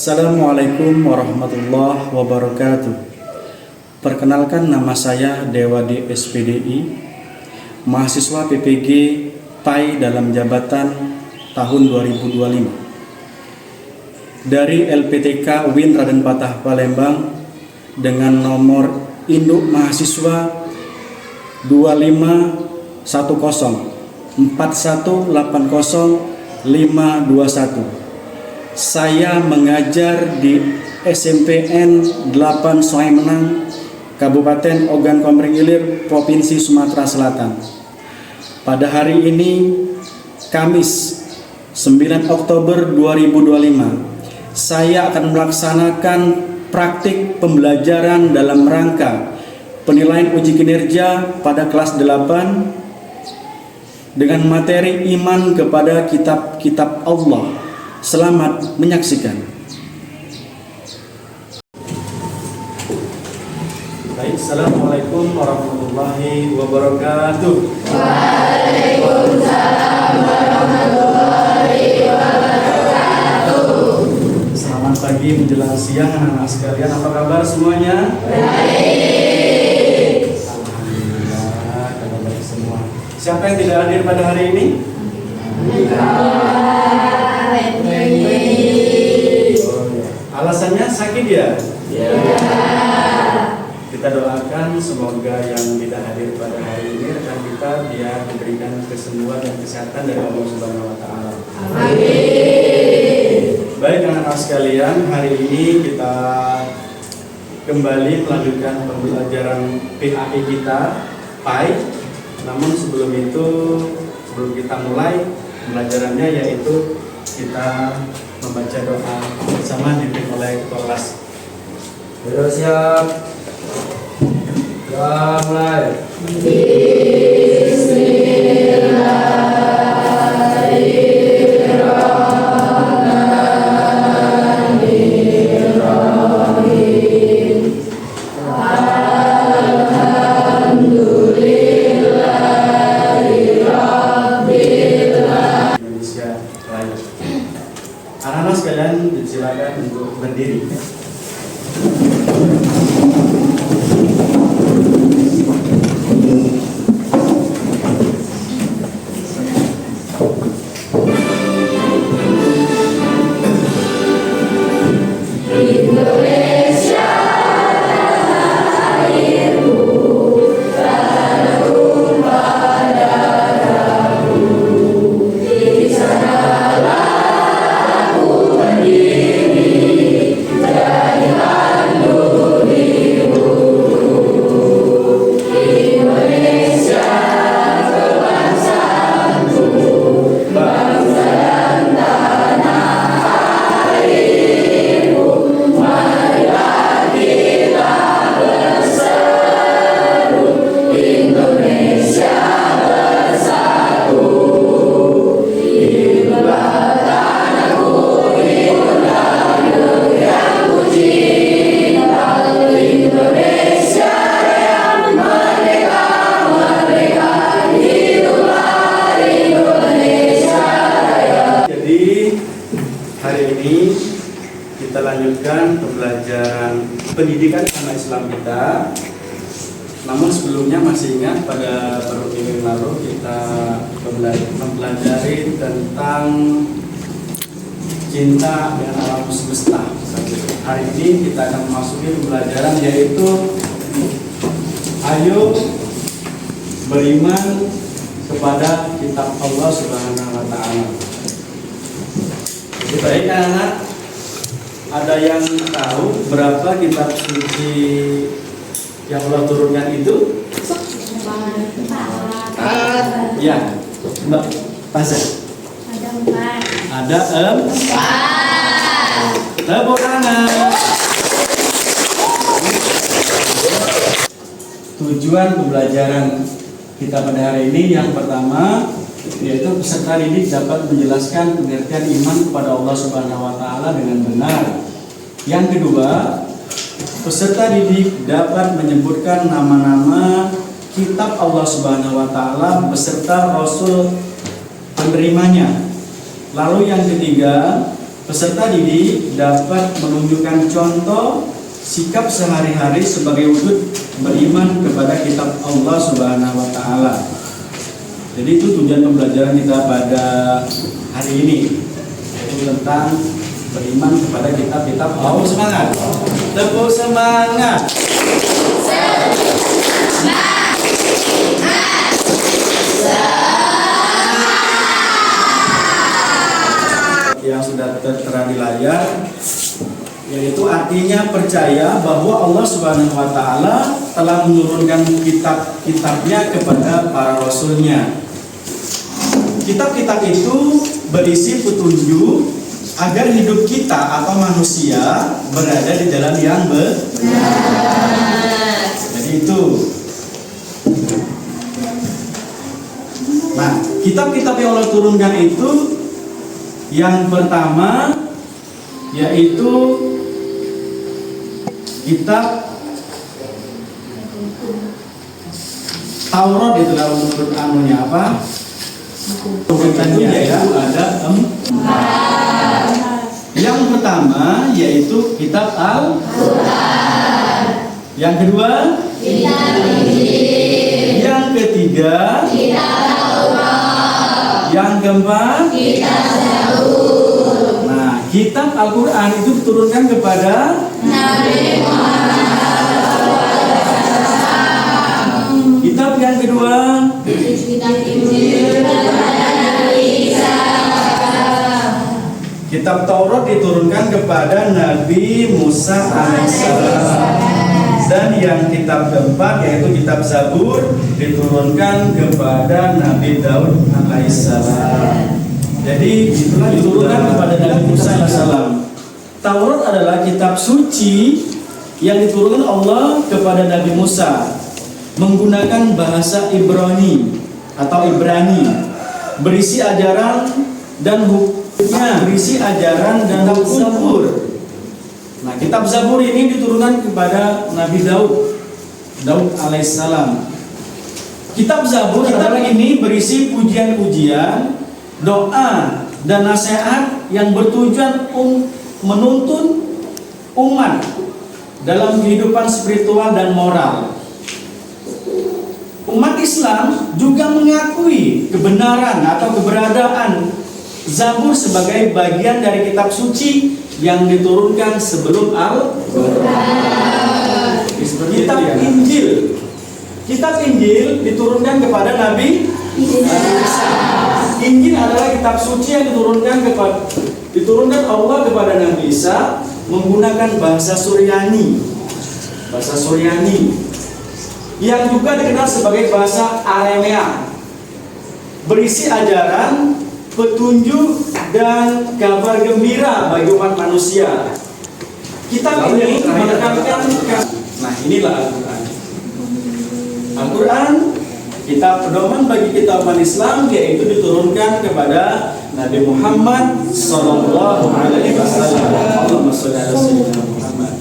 Assalamualaikum warahmatullahi wabarakatuh. Perkenalkan, nama saya Dewadi SPDI, mahasiswa PPG PAI dalam jabatan tahun 2025 dari LPTK UIN Raden Patah Palembang dengan nomor induk mahasiswa 25104180 521. Saya mengajar di SMPN 8 Sungai Menang, Kabupaten Ogan Komering Ilir, Provinsi Sumatera Selatan. Pada hari ini, Kamis 9 Oktober 2025, saya akan melaksanakan praktik pembelajaran dalam rangka penilaian uji kinerja pada kelas 8 dengan materi iman kepada kitab-kitab Allah. Selamat menyaksikan. Baik, Assalamualaikum warahmatullahi wabarakatuh. Waalaikumsalam warahmatullahi wabarakatuh. Selamat pagi menjelang siang anak-anak sekalian. Apa kabar semuanya? Baik. Alhamdulillah, kabar baik semua. Siapa yang tidak hadir pada hari ini? Alasannya sakit ya? Ya. Kita doakan semoga yang tidak hadir pada hari ini rekan kita dia diberikan kesembuhan dan kesehatan dari Allah Subhanahu wa taala. Amin. Baik anak-anak sekalian, hari ini kita kembali melanjutkan pembelajaran PAI kita, PAI. Namun sebelum kita mulai pembelajarannya, yaitu kita membaca doa bersama dipimpin oleh ketua kelas. Siap. Mulai. Anak-anak sekalian disilakan untuk berdiri. Kita lanjutkan pembelajaran pendidikan agama Islam kita. Namun sebelumnya masih ingat pada beberapa minggu lalu kita mempelajari tentang cinta dengan alam semesta. Hari ini kita akan memasuki pembelajaran yaitu ayo beriman kepada kitab Allah Subhanahu wa taala. Jadi baik anak-anak, ada yang tahu berapa kitab suci yang Allah turunkan itu? Ya, Mbak Pasha. Ada 4. Tepuk tangan. Tujuan pembelajaran kita pada hari ini yang pertama yaitu peserta didik dapat menjelaskan pengertian iman kepada Allah Subhanahu wa taala dengan benar. Yang kedua, peserta didik dapat menyebutkan nama-nama kitab Allah Subhanahu wa taala beserta rasul penerimanya. Lalu yang ketiga, peserta didik dapat menunjukkan contoh sikap sehari-hari sebagai wujud beriman kepada kitab Allah Subhanahu wa taala. Jadi itu tujuan pembelajaran kita pada hari ini, yaitu tentang beriman kepada kitab-kitab Allah. Semangat. Tepuk semangat. Yang sudah tertera di layar, yaitu artinya percaya bahwa Allah Subhanahu wa taala telah menurunkan kitab-kitabnya kepada para rasulnya. Kitab-kitab itu berisi petunjuk agar hidup kita atau manusia berada di jalan yang benar. Jadi itu. Nah, kitab-kitab yang Allah turunkan itu yang pertama yaitu kitab Taurat, itu kalau menurut anunya apa? Urutannya yaitu ada 4. Yang pertama yaitu kitab Al-Quran. Yang kedua kitab Injil. Yang ketiga kitab Taurat. Yang keempat kitab Zabur. Nah, kitab Al-Quran itu diturunkan kepada Nabi Muhammad. Kitab yang kedua kitab Injil kepada Nabi Isa. Kitab Taurat diturunkan kepada Nabi Musa alaihissalam. Dan yang kitab keempat yaitu kitab Zabur diturunkan kepada Nabi Daud alaihissalam. Jadi itulah diturunkan kepada Nabi Musa alaihissalam. Taurat adalah kitab suci yang diturunkan Allah kepada Nabi Musa menggunakan bahasa Ibrani atau Ibrani, berisi ajaran dan hukumnya, berisi ajaran dan hukum Zabur. Nah, kitab Zabur ini diturunkan kepada Nabi Daud alaihissalam. Kitab Zabur ini berisi pujian-pujian, doa dan nasihat yang bertujuan menuntun umat dalam kehidupan spiritual dan moral. Umat Islam juga mengakui kebenaran atau keberadaan Zabur sebagai bagian dari kitab suci yang diturunkan sebelum Al-Quran. Kitab Injil. Kitab Injil diturunkan kepada Nabi Isa. Injil adalah kitab suci yang diturunkan Allah kepada Nabi Isa menggunakan bahasa Suryani. Bahasa Suryani yang juga dikenal sebagai bahasa Aramea. Berisi ajaran, petunjuk dan kabar gembira bagi umat manusia. Kitab ini menekankan, nah inilah Al-Quran. Al-Quran, kitab pedoman bagi kita umat Islam, yaitu diturunkan kepada Nabi Muhammad Sallallahu Alaihi Wasallam. Allahumma sholli ala sayyidina Muhammad.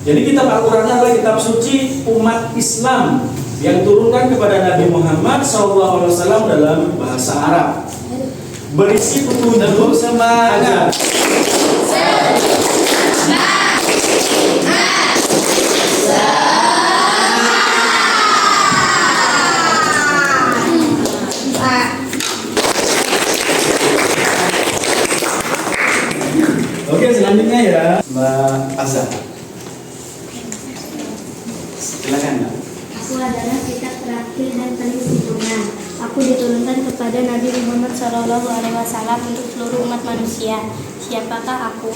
Jadi kitab Al-Quran adalah kitab suci umat Islam yang diturunkan kepada Nabi Muhammad Sallallahu Alaihi Wasallam dalam bahasa Arab. Berisi petunjuk semangat. Oke, selanjutnya ya Mbak Azhar. Silakan Mbak. Aku adalah kitab terakhir dan paling sempurna. Aku diturunkan kepada Nabi Muhammad SAW untuk seluruh umat manusia. Siapakah aku?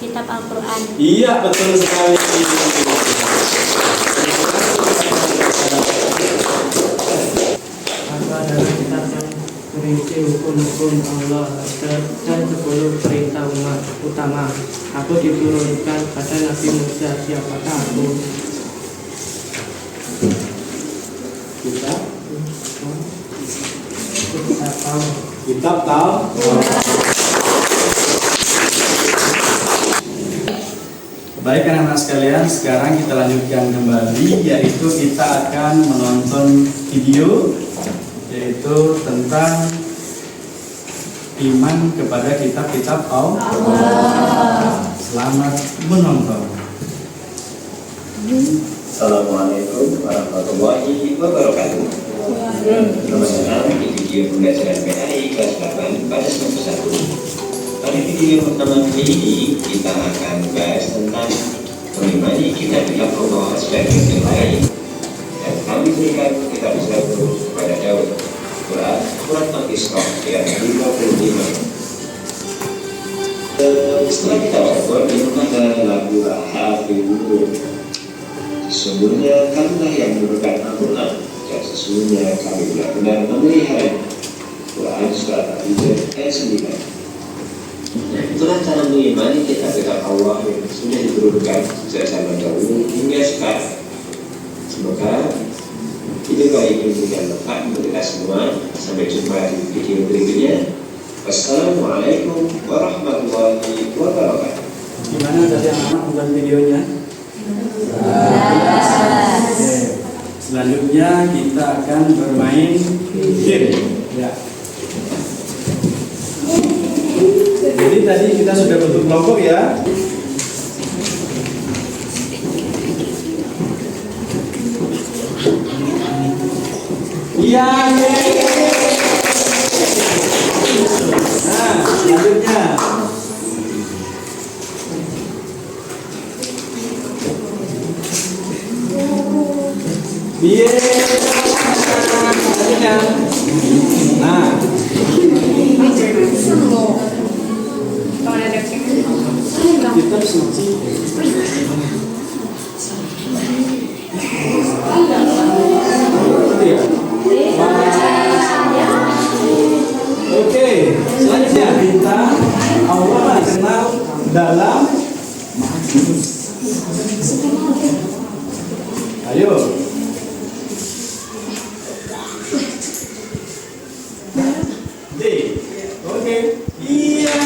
Kitab Al-Quran. Iya, betul sekali. Aku adalah kitab yang berisi hukum-hukum Allah dan 10 perintah umat utama. Aku diturunkan pada Nabi Musa. Siapakah aku? Kitab Taurat. Baik anak-anak sekalian, sekarang kita lanjutkan kembali, yaitu kita akan menonton video yaitu tentang iman kepada kitab-kitab Allah. Selamat menonton. Assalamualaikum warahmatullahi wabarakatuh. Selamat datang di video pembelajaran PAI kelas 8 pada semester 1. Pada video pertama ini kita akan bahas tentang mengimani kitab-kitab Allah sebagai yang lain. Dan kami berikan kitab tersebut kepada Daud. Surat Al-Isra ayat 55. Setelah kita berbuat di mana lagu Al-Hafidhun, sesungguhnya kamilah yang menurunkan Al-Quran, dan sesungguhnya kami benar-benar memelihara Quran surat Al-Hijr ayat 9. Nah, itulah cara mengimani kitab-kitab Allah yang sudah diturunkan sejak zaman dahulu hingga sekarang. Semoga video kali ini memberikan manfaat untuk kita semua. Sampai jumpa di video berikutnya. Wassalamualaikum warahmatullahi wabarakatuh. Gimana tadi anak nonton videonya? Oke. Selanjutnya kita akan bermain game. Ya. Jadi tadi kita sudah bentuk kelompok ya. Iya. Nah, selanjutnya. Iya. Selanjutnya. Nah. Kita harus ngasih. Oke, selanjutnya bintang Allah dikenal dalam. Ayo. D. Oke. Iya.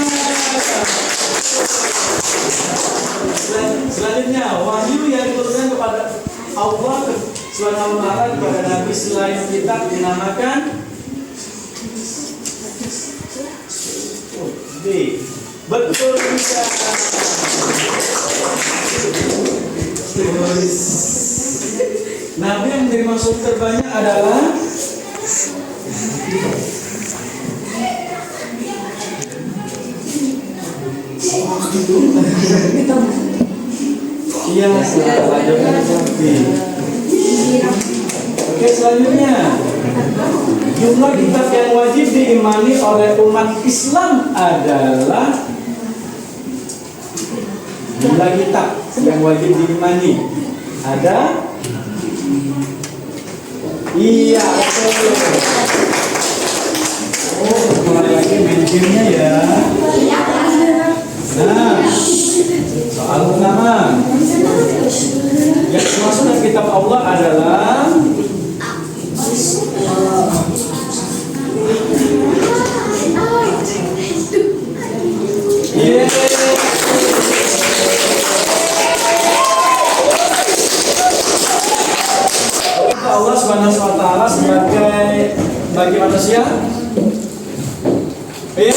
Selanjutnya wahyu yang diturunkan kepada Allah Subhanahu wa taala kepada Nabi selain kitab dinamakan B. Betul bisa. Nabi yang menjadi maksud terbanyak adalah iya, selanjutnya Nabi. Oke, selanjutnya jumlah kitab yang wajib diimani oleh umat Islam adalah jumlah kitab yang wajib diimani ada. Iya, betul. Oh, mulai lagi main gamenya ya. Nah, soal pertama yang dimaksud dengan kitab Allah adalah Allah Subhanahu wa taala sebagai bagi manusia. Nah,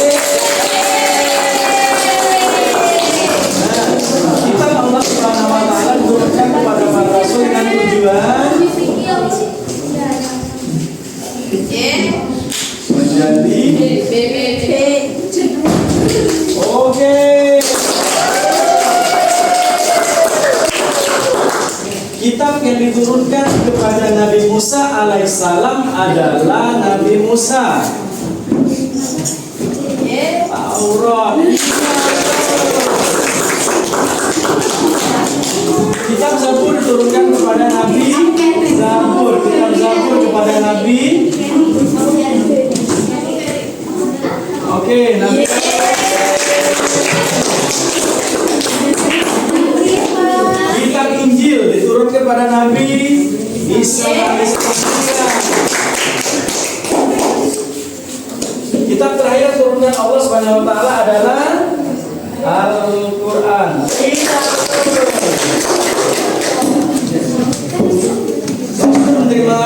kita Allah Subhanahu wa taala diturunkan kepada para rasul dengan tujuan menjadi oke. Kitab yang diturunkan kepada Nabi Musa alaihissalam adalah Nabi Musa. Taurat. Kitab Zabur diturunkan kepada Nabi Zabur. Kitab Zabur kepada Nabi. Oke, Nabi. Kitab Injil diturunkan kepada Nabi Isa alaihissalam. Kitab terakhir turunkan Allah Subhanahu wa taala adalah Al-Qur'an. Menerima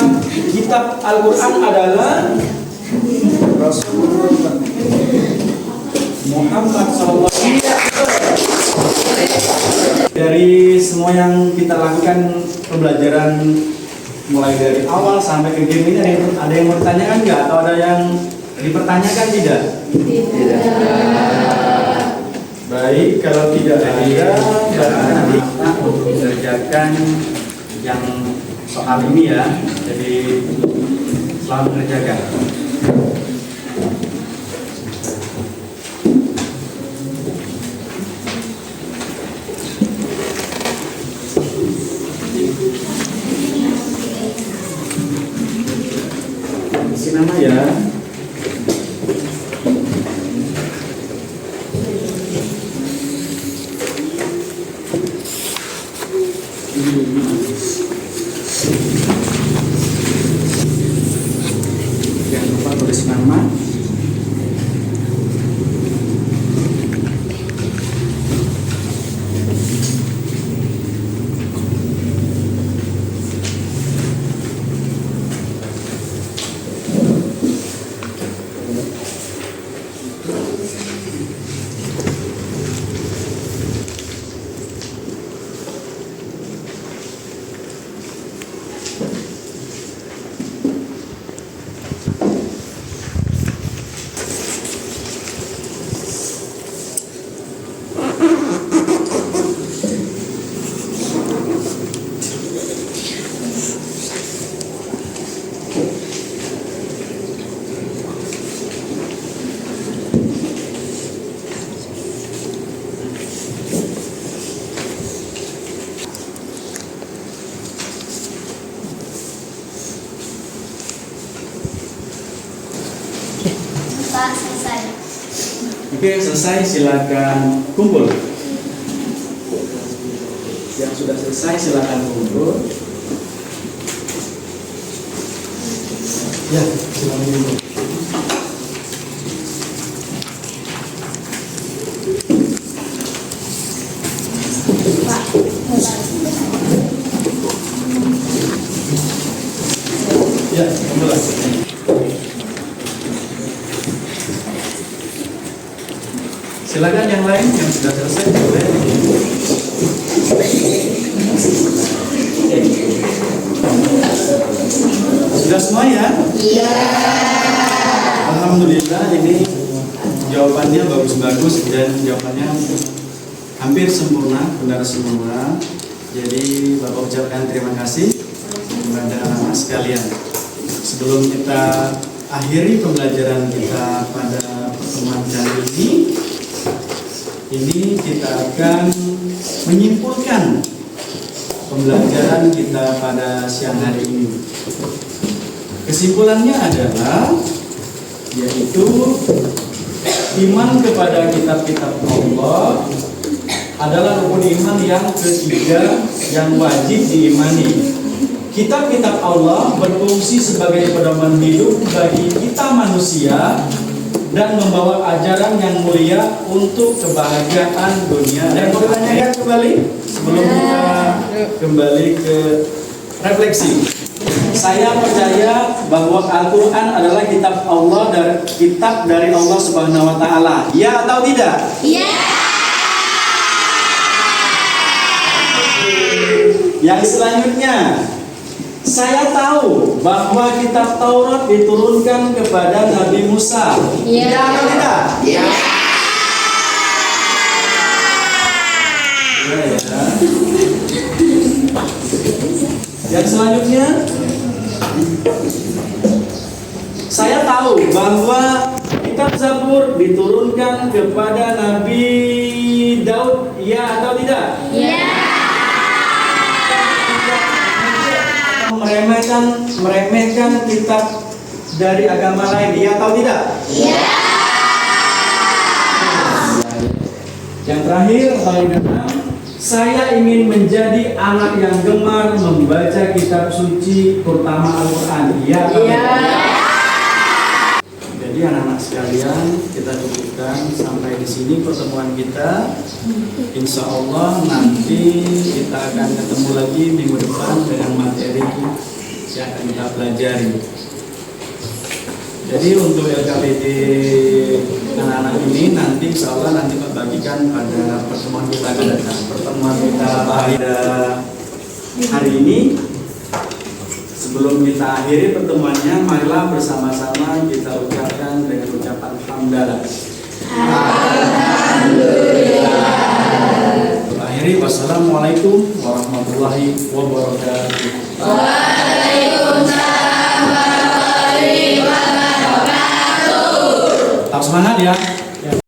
kitab Al-Qur'an adalah Rasulullah. Muhammad SAW. Dari semua yang kita lakukan pembelajaran mulai dari awal sampai ke game ini ada yang mau ditanyakan nggak atau ada yang dipertanyakan tidak? Baik, kalau tidak ada berarti kita mengerjakan yang soal ini ya. Jadi selalu mengerjakan. Isi nama ya. Jangan lupa tulis nama. Pak, selesai. Oke, selesai, silakan kumpul. Yang sudah selesai silakan kumpul. Ya, silakan kumpul. Pak, Ya, kumpul. Silakan yang lain yang sudah selesai boleh. Sudah semua ya? Iya. Alhamdulillah ini jawabannya bagus-bagus dan jawabannya hampir sempurna, benar sempurna. Jadi Bapak ucapkan terima kasih kepada anak-anak sekalian. Sebelum kita akhiri pembelajaran kita pada pertemuan kali ini kita akan menyimpulkan pembelajaran kita pada siang hari ini. Kesimpulannya adalah yaitu iman kepada kitab-kitab Allah adalah rukun iman yang ketiga yang wajib diimani. Kitab-kitab Allah berfungsi sebagai pedoman hidup bagi kita manusia dan membawa ajaran yang mulia untuk kebahagiaan dunia. Dan mau ditanyakan kembali sebelum kita kembali ke refleksi. Saya percaya bahwa Al-Quran adalah kitab Allah dari Allah Subhanahu Wa Taala. Ya atau tidak? iya. Yang selanjutnya, saya tahu bahwa kitab Taurat diturunkan kepada Nabi Musa. Iya. Ya atau tidak? Iya. Ya, ya. Yang selanjutnya, saya tahu bahwa kitab Zabur diturunkan kepada Nabi Daud. Ya atau tidak? Iya. Meremehkan kitab dari agama lain, iya atau tidak? Iya. Yang terakhir, saya ingin menjadi anak yang gemar membaca kitab suci, terutama Al-Quran. Iya atau tidak? Jadi anak-anak sekalian, kita cukupkan sampai di sini pertemuan kita. Insya Allah nanti kita akan ketemu lagi minggu depan dengan materi yang akan kita pelajari. Jadi untuk LKPD anak-anak ini nanti insya Allah nanti kita bagikan pada pertemuan kita akan datang. Pertemuan kita pada hari ini, sebelum kita akhiri pertemuannya, marilah bersama-sama kita ucapkan dengan ucapan hamdalah. Alhamdulillah. Akhiri, wassalamualaikum warahmatullahi wabarakatuh. Waalaikumsalam warahmatullahi wabarakatuh. Tetap semangat ya.